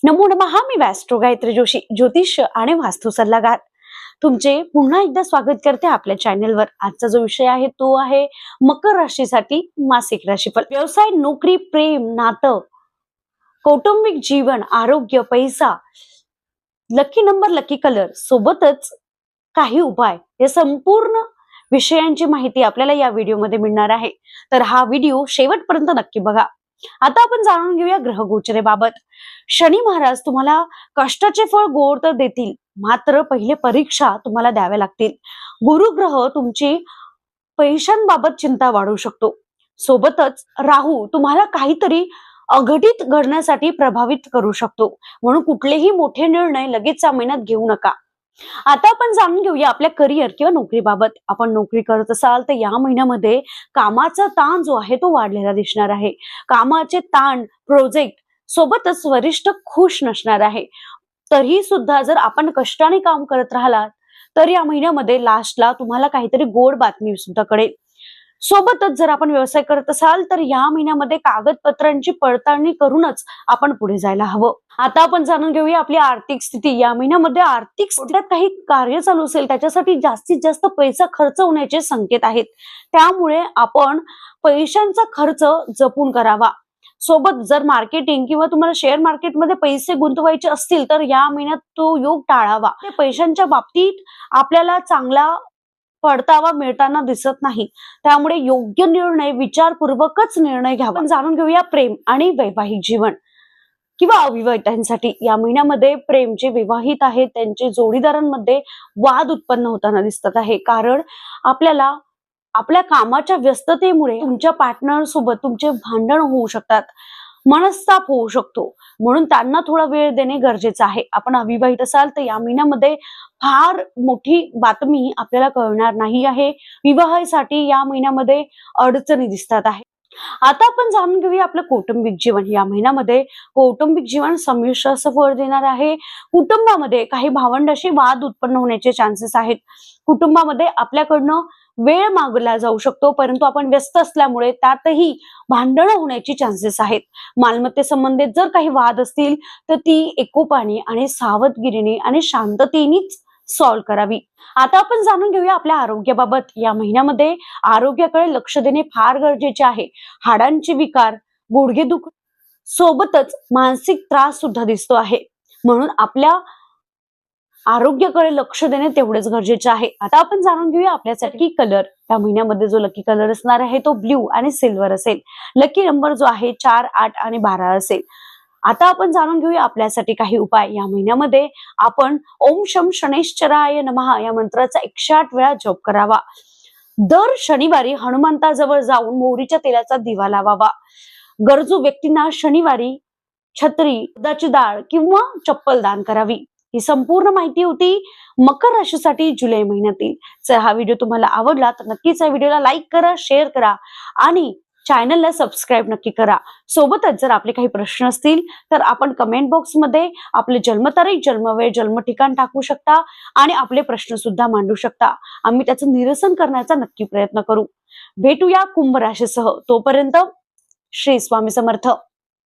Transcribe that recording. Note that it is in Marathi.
नमो नमः. मी वॅस्ट्रो गायत्री जोशी, ज्योतिष्य आणि वास्तू सल्लागार. तुमचे पुन्हा एकदा स्वागत करते आपल्या चॅनलवर. आजचा जो विषय आहे तो आहे मकर राशीसाठी मासिक राशीफल. व्यवसाय, नोकरी, प्रेम, नातं, कौटुंबिक जीवन, आरोग्य, पैसा, लकी नंबर, लकी कलर सोबतच काही उपाय, हे संपूर्ण विषयांची माहिती आपल्याला या व्हिडिओमध्ये मिळणार आहे. तर हा व्हिडिओ शेवटपर्यंत नक्की बघा. आता आपण जाणून घेऊया ग्रहगोचरेबाबत. शनी महाराज तुम्हाला कष्टाचे फळ गोड तर देतील, मात्र पहिले परीक्षा तुम्हाला द्याव्या लागतील. गुरुग्रह तुमची पैशांबाबत चिंता वाढवू शकतो. सोबतच राहू तुम्हाला काहीतरी अघटित घडण्यासाठी प्रभावित करू शकतो, म्हणून कुठलेही मोठे निर्णय लगेच या महिन्यात घेऊ नका. आता आपण जाणून घेऊया आपल्या करिअर किंवा नोकरीबाबत. आपण नोकरी करत असाल तर या महिन्यामध्ये कामाचा ताण जो आहे तो वाढलेला दिसणार आहे. कामाचे ताण, प्रोजेक्ट सोबतच वरिष्ठ खुश नसणार आहे. तरी सुद्धा जर आपण कष्टाने काम करत राहिलात तर या महिन्यामध्ये लास्टला तुम्हाला काहीतरी गोड बातमी सुद्धा कळेल. सोबतच जर आपण व्यवसाय करत असाल तर या महिन्यामध्ये कागदपत्रांची पडताळणी करूनच आपण पुढे जायला हवं. आता आपण जाणून घेऊया आपली आर्थिक स्थिती. या महिन्यामध्ये आर्थिक स्थितीत काही कार्य चालू असेल त्याच्यासाठी जास्तीत जास्त पैसा खर्च होण्याचे संकेत आहेत. त्यामुळे आपण पैशांचा खर्च जपून करावा. सोबत जर मार्केटिंग किंवा तुम्हाला शेअर मार्केटमध्ये पैसे गुंतवायचे असतील तर या महिन्यात तो योग टाळावा. पैशांच्या बाबतीत आपल्याला चांगला परतावा मिळताना दिसत नाही, त्यामुळे योग्य निर्णय विचारपूर्वकच निर्णय घ्यावा. आपण जाणून घेऊया प्रेम आणि वैवाहिक जीवन किंवा अविवाहितांसाठी. या महिन्यामध्ये प्रेम जे विवाहित आहेत त्यांचे जोडीदारांमध्ये वाद उत्पन्न होताना दिसत आहे. कारण आपल्याला आपल्या कामाच्या व्यस्ततेमुळे तुमच्या पार्टनर सोबत तुमचे भांडण होऊ शकतात, मनस्ताप होऊ शकतो, म्हणून त्यांना थोडा वेळ देणे गरजेचं आहे. आपण अविवाहित असाल तर या महिन्यामध्ये फार मोठी बातमी आपल्याला कळणार नाही आहे. विवाहासाठी या महिन्यामध्ये अडचणी दिसतात आहे. आता आपण जाणून घेऊया आपलं कौटुंबिक जीवन. या महिन्यामध्ये कौटुंबिक जीवन संमिश्र असं फळ देणार आहे. कुटुंबामध्ये काही भावंडाशी वाद उत्पन्न होण्याचे चान्सेस आहेत. कुटुंबामध्ये आपल्याकडनं वेळ मागला जाऊ शकतो, परंतु आपण व्यस्त असल्यामुळे त्यातही भांडण होण्याची चान्सेस आहेत. मालमत्तेसंबंधित जर काही वाद असतील तर ती एकोपाने आणि सावधगिरीने आणि शांततेनेच सॉल्व्ह करावी. आता आपण जाणून घेऊया आपल्या आरोग्याबाबत. या महिन्यामध्ये आरोग्याकडे लक्ष देणे फार गरजेचे आहे. हाडांचे विकार, गुडघेदुखी सोबतच मानसिक त्रास सुद्धा दिसतो आहे, म्हणून आपल्या आरोग्याकडे लक्ष देणे तेवढेच गरजेचे आहे. आता आपण जाणून घेऊया आपल्यासाठी कलर. या महिन्यामध्ये जो लकी कलर असणार आहे तो ब्ल्यू आणि सिल्वर असेल. लकी नंबर जो आहे 4, 8 आणि 12 असेल. आता आपण जाणून घेऊया आपल्यासाठी काही उपाय. या महिन्यामध्ये आपण ओम शम शनैश्चराय नमः या मंत्राचा 108 वेळा जप करावा. दर शनिवारी हनुमंताजवळ जाऊन मोहरीच्या तेलाचा दिवा लावावा. गरजू व्यक्तींना शनिवारी छत्री, उडदाची डाळ किंवा चप्पल दान करावी. ही संपूर्ण माहिती होती मकर राशीसाठी जुलै महिन्यातील. जर हा व्हिडिओ तुम्हाला आवडला तर नक्कीच या व्हिडिओला लाईक करा, शेअर करा आणि चॅनलला सबस्क्राईब नक्की करा. सोबतच जर आपले काही प्रश्न असतील तर आपण कमेंट बॉक्समध्ये आपले जन्मतारीख, जन्मवेळ, जन्म ठिकाण टाकू शकता आणि आपले प्रश्न सुद्धा मांडू शकता. आम्ही त्याचं निरसन करण्याचा नक्की प्रयत्न करू. भेटूया कुंभ राशीसह. तोपर्यंत श्री स्वामी समर्थ.